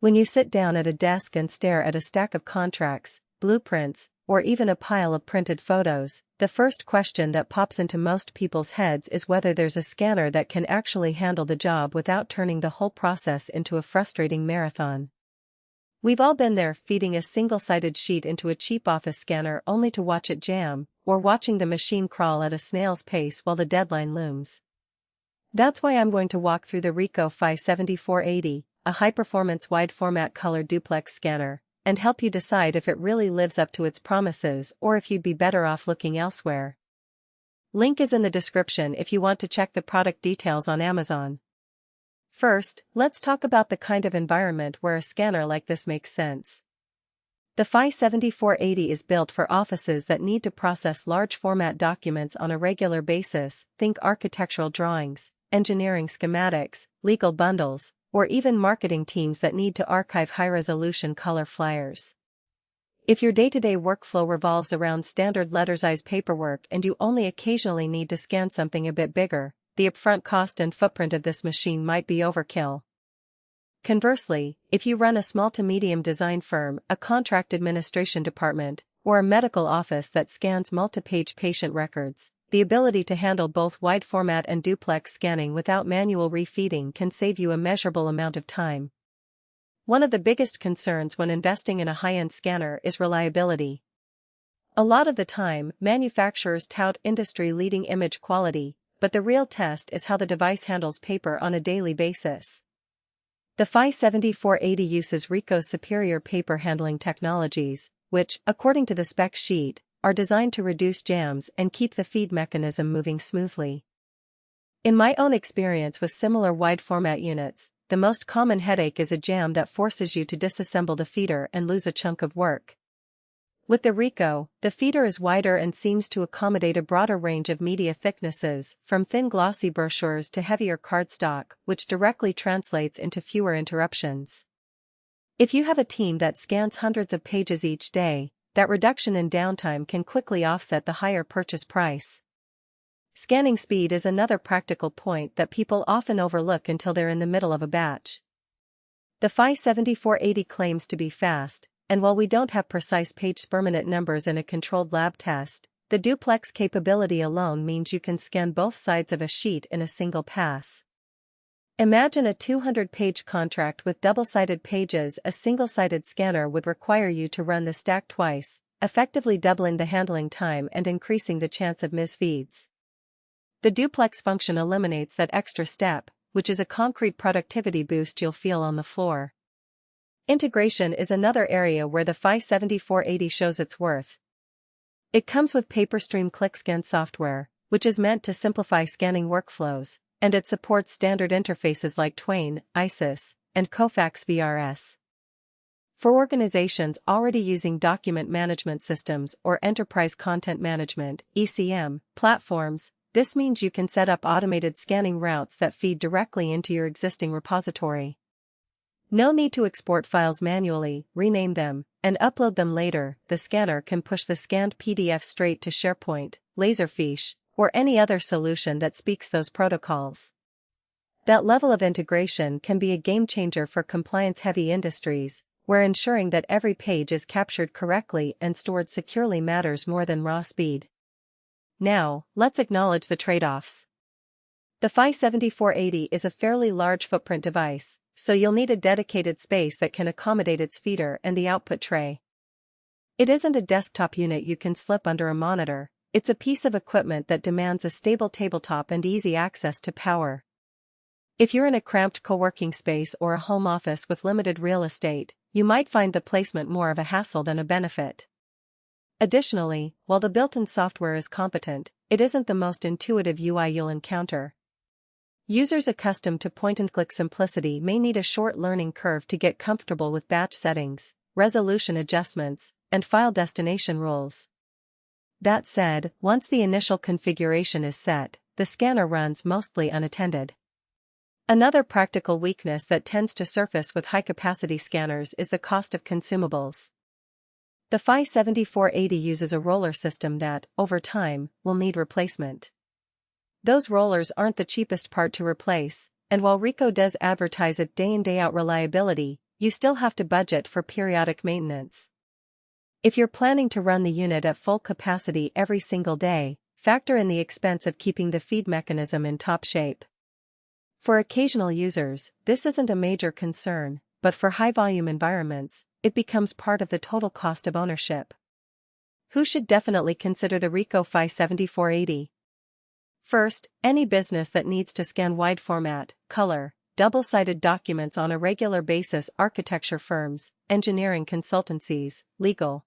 When you sit down at a desk and stare at a stack of contracts, blueprints, or even a pile of printed photos, the first question that pops into most people's heads is whether there's a scanner that can actually handle the job without turning the whole process into a frustrating marathon. We've all been there, feeding a single-sided sheet into a cheap office scanner only to watch it jam, or watching the machine crawl at a snail's pace while the deadline looms. That's why I'm going to walk through the RICOH Phi 7480, a high-performance wide-format color duplex scanner, and help you decide if it really lives up to its promises or if you'd be better off looking elsewhere. Link is in the description if you want to check the product details on Amazon. First, let's talk about the kind of environment where a scanner like this makes sense. The Phi 7480 is built for offices that need to process large-format documents on a regular basis. Think architectural drawings, engineering schematics, legal bundles, or even marketing teams that need to archive high-resolution color flyers. If your day-to-day workflow revolves around standard letter-size paperwork and you only occasionally need to scan something a bit bigger, the upfront cost and footprint of this machine might be overkill. Conversely, if you run a small to medium design firm, a contract administration department, or a medical office that scans multi-page patient records, the ability to handle both wide-format and duplex scanning without manual refeeding can save you a measurable amount of time. One of the biggest concerns when investing in a high-end scanner is reliability. A lot of the time, manufacturers tout industry-leading image quality, but the real test is how the device handles paper on a daily basis. The Phi 7480 uses RICOH's superior paper handling technologies, which, according to the spec sheet, are designed to reduce jams and keep the feed mechanism moving smoothly. In my own experience with similar wide-format units, the most common headache is a jam that forces you to disassemble the feeder and lose a chunk of work. With the RICOH, the feeder is wider and seems to accommodate a broader range of media thicknesses, from thin glossy brochures to heavier cardstock, which directly translates into fewer interruptions. If you have a team that scans hundreds of pages each day, that reduction in downtime can quickly offset the higher purchase price. Scanning speed is another practical point that people often overlook until they're in the middle of a batch. The Phi 7480 claims to be fast, and while we don't have precise page per minute numbers in a controlled lab test, the duplex capability alone means you can scan both sides of a sheet in a single pass. Imagine a 200-page contract with double-sided pages. A single-sided scanner would require you to run the stack twice, effectively doubling the handling time and increasing the chance of misfeeds. The duplex function eliminates that extra step, which is a concrete productivity boost you'll feel on the floor. Integration is another area where the Phi 7480 shows its worth. It comes with PaperStream ClickScan software, which is meant to simplify scanning workflows, and it supports standard interfaces like Twain, ISIS, and Kofax VRS. For organizations already using document management systems or enterprise content management (ECM) platforms, this means you can set up automated scanning routes that feed directly into your existing repository. No need to export files manually, rename them, and upload them later. The scanner can push the scanned PDF straight to SharePoint, Laserfiche, or any other solution that speaks those protocols. That level of integration can be a game-changer for compliance-heavy industries, where ensuring that every page is captured correctly and stored securely matters more than raw speed. Now, let's acknowledge the trade-offs. The Phi 7480 is a fairly large footprint device, so you'll need a dedicated space that can accommodate its feeder and the output tray. It isn't a desktop unit you can slip under a monitor. It's a piece of equipment that demands a stable tabletop and easy access to power. If you're in a cramped co-working space or a home office with limited real estate, you might find the placement more of a hassle than a benefit. Additionally, while the built-in software is competent, it isn't the most intuitive UI you'll encounter. Users accustomed to point-and-click simplicity may need a short learning curve to get comfortable with batch settings, resolution adjustments, and file destination rules. That said, once the initial configuration is set, the scanner runs mostly unattended. Another practical weakness that tends to surface with high-capacity scanners is the cost of consumables. The Phi 7480 uses a roller system that, over time, will need replacement. Those rollers aren't the cheapest part to replace, and while RICOH does advertise its day-in day-out reliability, you still have to budget for periodic maintenance. If you're planning to run the unit at full capacity every single day, factor in the expense of keeping the feed mechanism in top shape. For occasional users, this isn't a major concern, but for high-volume environments, it becomes part of the total cost of ownership. Who should definitely consider the RICOH 7480? First, any business that needs to scan wide format, color, double-sided documents on a regular basis: architecture firms, engineering consultancies, legal,